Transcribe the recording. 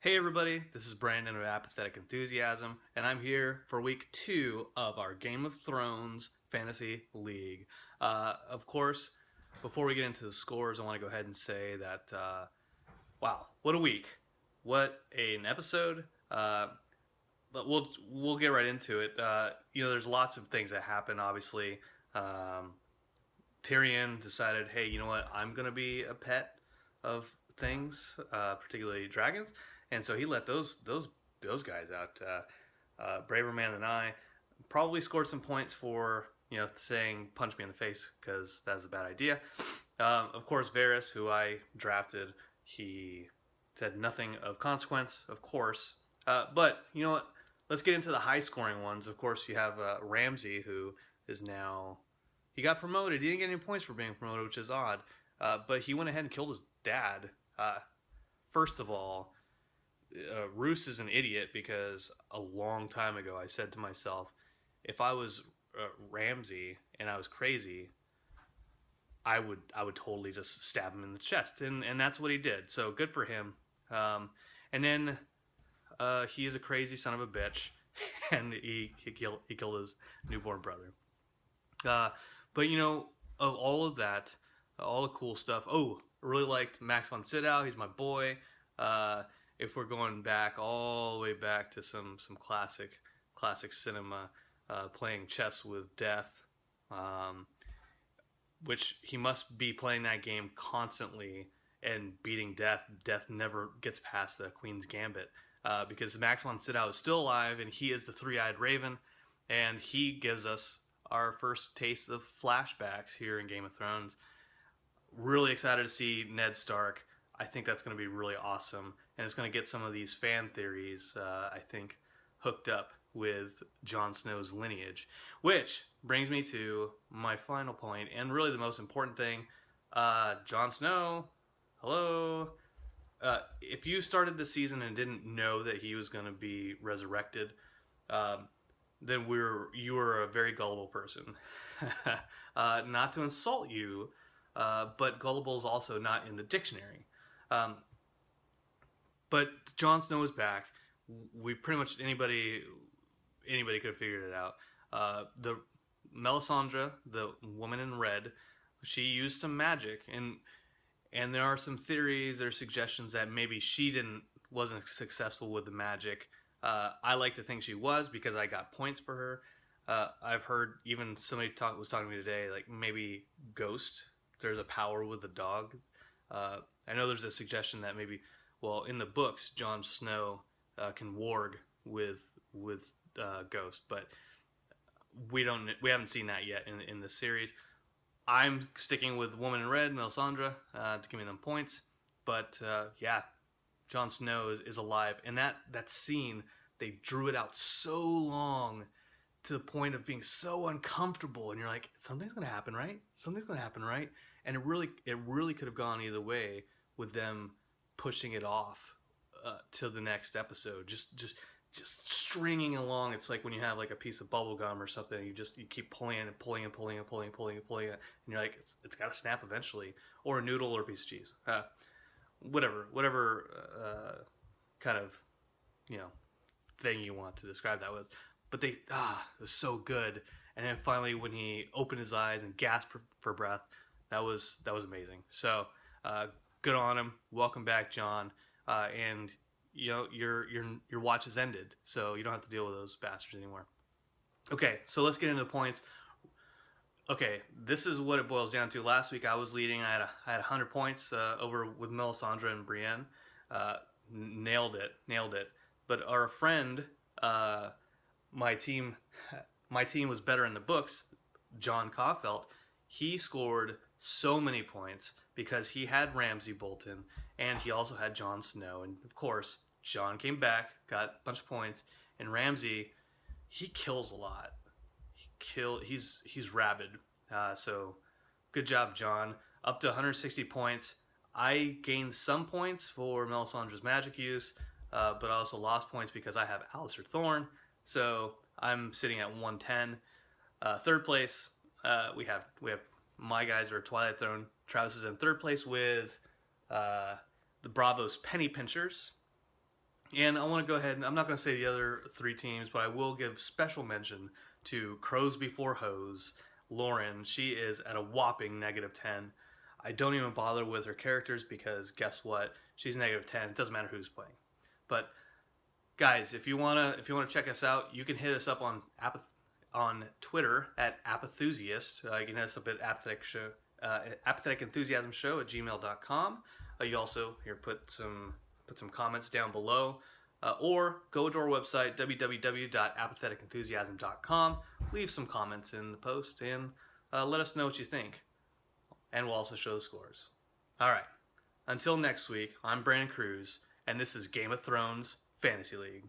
Hey everybody, this is Brandon of Apathetic Enthusiasm, and I'm here for week 2 of our Game of Thrones Fantasy League. Of course, before we get into the scores, I want to go ahead and say that, wow, what a week. What an episode. But we'll get right into it. There's lots of things that happen, obviously. Um, Tyrion decided, hey, you know what? I'm gonna be a pet of things, particularly dragons, and so he let those guys out. Braver man than I. Probably scored some points for saying punch me in the face because that's a bad idea. Of course, Varys, who I drafted, he said nothing of consequence, of course. But you know what? Let's get into the high scoring ones. Of course, you have Ramsay, who is now he got promoted. He didn't get any points for being promoted, which is odd. But he went ahead and killed his dad. First of all, Roose is an idiot because a long time ago I said to myself, if I was Ramsay and I was crazy, I would totally just stab him in the chest, and that's what he did. So good for him. And then he is a crazy son of a bitch, and he killed his newborn brother. But of all of that, all the cool stuff. Oh, I really liked Max von Sydow. He's my boy. If we're going back all the way back to some classic cinema, playing chess with death, which he must be playing that game constantly and beating death. Death never gets past the Queen's Gambit because Max von Sydow is still alive and he is the three-eyed raven, and he gives us our first taste of flashbacks here in Game of Thrones. Really excited to see Ned Stark. I think that's going to be really awesome, and it's going to get some of these fan theories, I think, hooked up with Jon Snow's lineage. Which brings me to my final point, and really the most important thing. Jon Snow, hello. If you started the season and didn't know that he was going to be resurrected, then you were a very gullible person. Not to insult you, but gullible is also not in the dictionary. But Jon Snow is back. We pretty much anybody could have figured it out. The Melisandre, the woman in red, she used some magic, and there are some theories or suggestions that maybe she wasn't successful with the magic. I like to think she was because I got points for her. I've heard even somebody was talking to me today, like maybe Ghost. There's a power with the dog. I know there's a suggestion that maybe, well, in the books, Jon Snow can warg with Ghost, but we haven't seen that yet in the series. I'm sticking with Woman in Red, Melisandre, to give me them points. But yeah, Jon Snow is alive, and that scene, they drew it out so long to the point of being so uncomfortable, and you're like, something's gonna happen, right? Something's gonna happen, right? And it really could have gone either way with them pushing it off to the next episode, just stringing along. It's like when you have like a piece of bubble gum or something, you keep pulling and pulling and pulling and pulling and pulling and pulling it, and you're like, it's got to snap eventually, or a noodle or a piece of cheese, whatever kind of thing you want to describe that with. But it was so good. And then finally, when he opened his eyes and gasped for breath, that was amazing. So good on him. Welcome back, Jon. And your watch has ended, so you don't have to deal with those bastards anymore. Okay, so let's get into the points. Okay, this is what it boils down to. Last week I was leading. I had 100 points over with Melisandre and Brienne. Nailed it. But our friend, my team was better in the books. John Caulfield, he scored so many points because he had Ramsay Bolton and he also had Jon Snow, and of course Jon came back, got a bunch of points, and Ramsay, he kills a lot. He's rabid. So good job, Jon. Up to 160 points. I gained some points for Melisandre's magic use, but I also lost points because I have Alistair Thorne. So I'm sitting at 110. Third place, we have my guys are Twilight Throne. Travis is in third place with the Bravos Penny Pinchers. And I want to go ahead and I'm not going to say the other three teams, but I will give special mention to Crows Before Hose. Lauren, she is at a whopping -10. I don't even bother with her characters because guess what? She's -10. It doesn't matter who's playing. But guys, if you wanna check us out, you can hit us up on Twitter at apathusiast. You can hit us up at apathetic enthusiasm show at gmail.com. You also here put some comments down below. Or go to our website, www.apatheticenthusiasm.com. Leave some comments in the post and let us know what you think. And we'll also show the scores. All right. Until next week, I'm Brandon Cruz, and this is Game of Thrones Fantasy League.